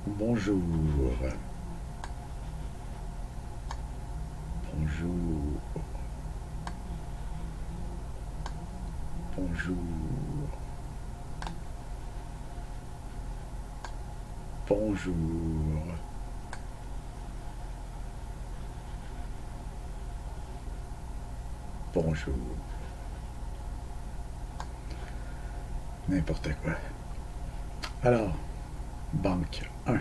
Bonjour. Bonjour. Bonjour. Bonjour. Bonjour. N'importe quoi. Alors, banque 1.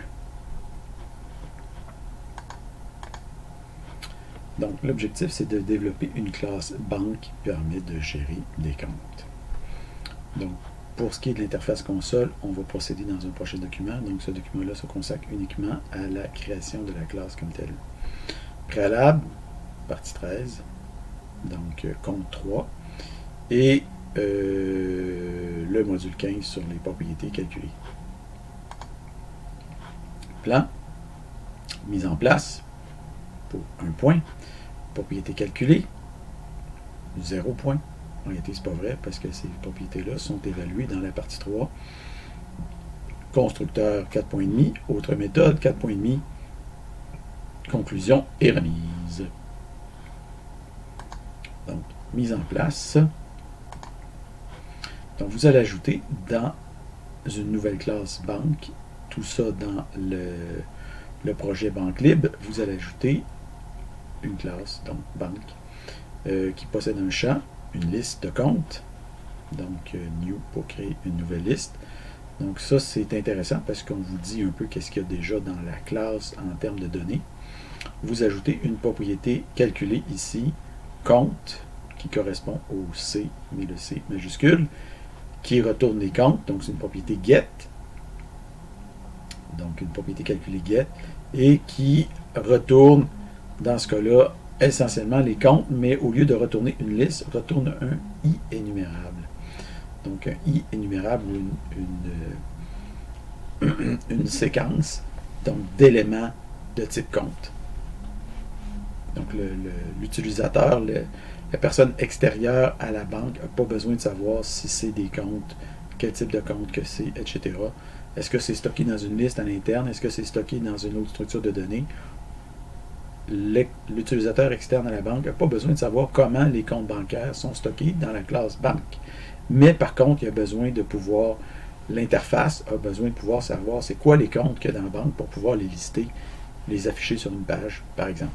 Donc, l'objectif, c'est de développer une classe banque qui permet de gérer des comptes. Donc, pour ce qui est de l'interface console, on va procéder dans un prochain document. Donc, ce document-là se consacre uniquement à la création de la classe comme telle. Préalable, partie 13, donc compte 3, et le module 15 sur les propriétés calculées. Plan, mise en place, pour 1 point. Propriétés calculées, 0 point. En réalité, ce n'est pas vrai parce que ces propriétés-là sont évaluées dans la partie 3. Constructeur 4,5, autre méthode 4,5, conclusion et remise. Donc, mise en place. Donc, vous allez ajouter dans une nouvelle classe banque, tout ça dans le projet Banque Libre, vous allez ajouter une classe, donc banque, qui possède un champ, une liste de comptes, donc new pour créer une nouvelle liste. Donc ça, c'est intéressant parce qu'on vous dit un peu qu'est-ce qu'il y a déjà dans la classe en termes de données. Vous ajoutez une propriété calculée ici, compte, qui correspond au C, mais le C majuscule, qui retourne les comptes, donc c'est une propriété get, donc une propriété calculée get, et qui retourne, dans ce cas-là, essentiellement les comptes, mais au lieu de retourner une liste, retourne un i énumérable. Donc un i énumérable ou une séquence d'éléments de type compte. Donc l'utilisateur, la personne extérieure à la banque n'a pas besoin de savoir si c'est des comptes, quel type de compte que c'est, etc. Est-ce que c'est stocké dans une liste à l'interne? Est-ce que c'est stocké dans une autre structure de données? L'utilisateur externe à la banque n'a pas besoin de savoir comment les comptes bancaires sont stockés dans la classe banque. Mais par contre, il a besoin de pouvoir, l'interface a besoin de pouvoir savoir c'est quoi les comptes qu'il y a dans la banque pour pouvoir les lister, les afficher sur une page, par exemple.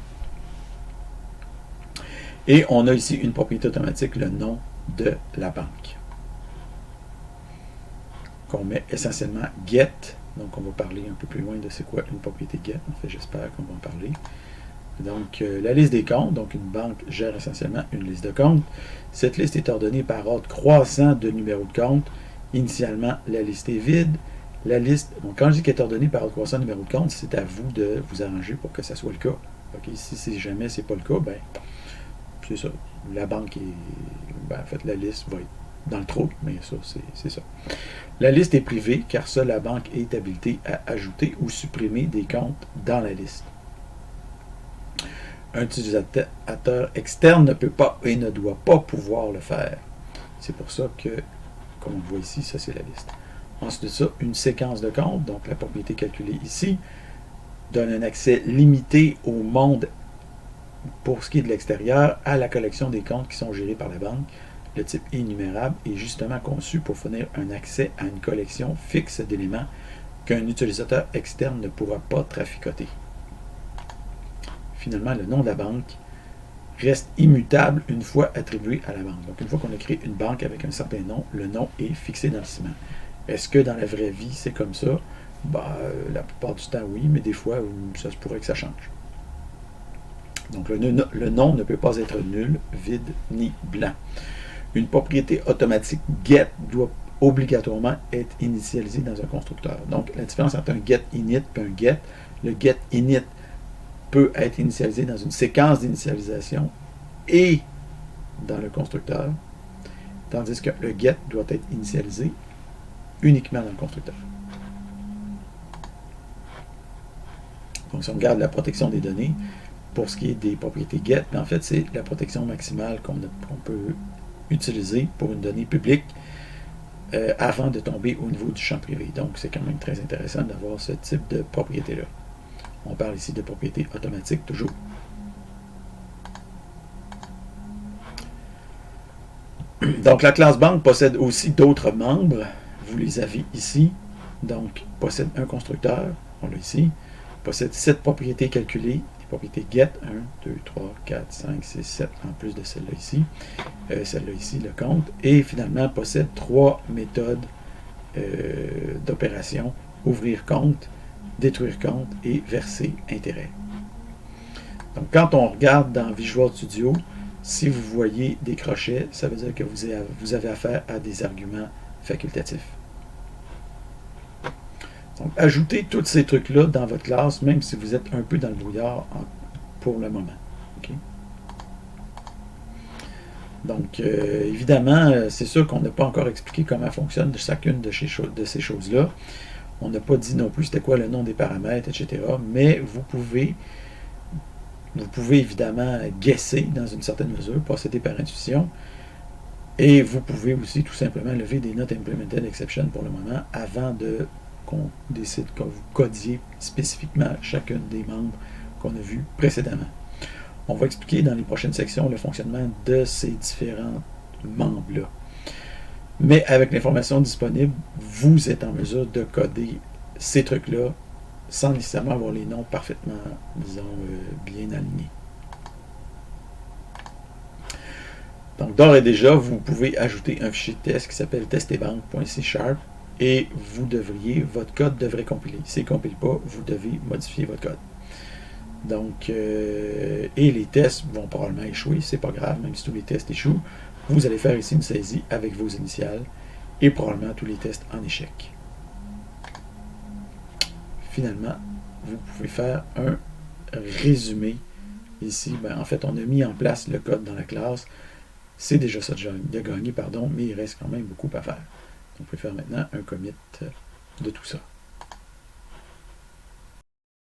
Et on a ici une propriété automatique, le nom de la banque, qu'on met essentiellement get. Donc, on va parler un peu plus loin de c'est quoi une propriété get. En fait, j'espère qu'on va en parler. Donc, la liste des comptes. Donc, une banque gère essentiellement une liste de comptes. Cette liste est ordonnée par ordre croissant de numéros de compte. Initialement, la liste est vide. La liste, donc quand je dis qu'elle est ordonnée par ordre croissant de numéros de compte, c'est à vous de vous arranger pour que ça soit le cas. Okay? Si jamais c'est pas le cas, ben c'est ça. La banque est. En fait, la liste va être dans le trou, mais ça, c'est ça. La liste est privée, car seule la banque est habilitée à ajouter ou supprimer des comptes dans la liste. Un utilisateur externe ne peut pas et ne doit pas pouvoir le faire. C'est pour ça que, comme on le voit ici, ça c'est la liste. Ensuite de ça, une séquence de comptes, donc la propriété calculée ici, donne un accès limité au monde pour ce qui est de l'extérieur, à la collection des comptes qui sont gérés par la banque. Le type énumérable est justement conçu pour fournir un accès à une collection fixe d'éléments qu'un utilisateur externe ne pourra pas traficoter. Finalement, le nom de la banque reste immutable une fois attribué à la banque. Donc, une fois qu'on a créé une banque avec un certain nom, le nom est fixé dans le ciment. Est-ce que dans la vraie vie, c'est comme ça? La plupart du temps, oui, mais des fois, ça se pourrait que ça change. Donc, le nom ne peut pas être nul, vide, ni blanc. Une propriété automatique get doit obligatoirement être initialisée dans un constructeur. Donc, la différence entre un get init et un get, le get init peut être initialisé dans une séquence d'initialisation et dans le constructeur, tandis que le get doit être initialisé uniquement dans le constructeur. Donc, si on regarde la protection des données, pour ce qui est des propriétés get, en fait, c'est la protection maximale qu'on peut utiliser pour une donnée publique avant de tomber au niveau du champ privé. Donc, c'est quand même très intéressant d'avoir ce type de propriété-là. On parle ici de propriété automatique, toujours. Donc, la classe banque possède aussi d'autres membres. Vous les avez ici. Donc, possède un constructeur, on l'a ici. Possède 7 propriétés calculées. Les propriétés get, 1, 2, 3, 4, 5, 6, 7, en plus de celle-là ici. Celle-là ici, le compte. Et finalement, possède 3 méthodes d'opération. Ouvrir compte, détruire compte et verser intérêt. Donc, quand on regarde dans Visual Studio, si vous voyez des crochets, ça veut dire que vous avez affaire à des arguments facultatifs. Donc, ajoutez tous ces trucs-là dans votre classe, même si vous êtes un peu dans le brouillard pour le moment. Okay? Donc, évidemment, c'est sûr qu'on n'a pas encore expliqué comment fonctionne chacune de ces choses-là. On n'a pas dit non plus c'était quoi le nom des paramètres, etc. Mais vous pouvez évidemment guesser dans une certaine mesure, procéder par intuition. Et vous pouvez aussi tout simplement lever des not implemented exception pour le moment avant qu'on décide que vous codiez spécifiquement chacun des membres qu'on a vus précédemment. On va expliquer dans les prochaines sections le fonctionnement de ces différents membres-là. Mais avec l'information disponible, vous êtes en mesure de coder ces trucs-là sans nécessairement avoir les noms parfaitement, disons, bien alignés. Donc, d'ores et déjà, vous pouvez ajouter un fichier de test qui s'appelle testebank.c# et votre code devrait compiler. S'il ne compile pas, vous devez modifier votre code. Donc, et les tests vont probablement échouer, c'est pas grave, même si tous les tests échouent. Vous allez faire ici une saisie avec vos initiales et probablement tous les tests en échec. Finalement, vous pouvez faire un résumé. Ici, en fait, on a mis en place le code dans la classe. C'est déjà ça de gagner, mais il reste quand même beaucoup à faire. Donc, vous pouvez faire maintenant un commit de tout ça.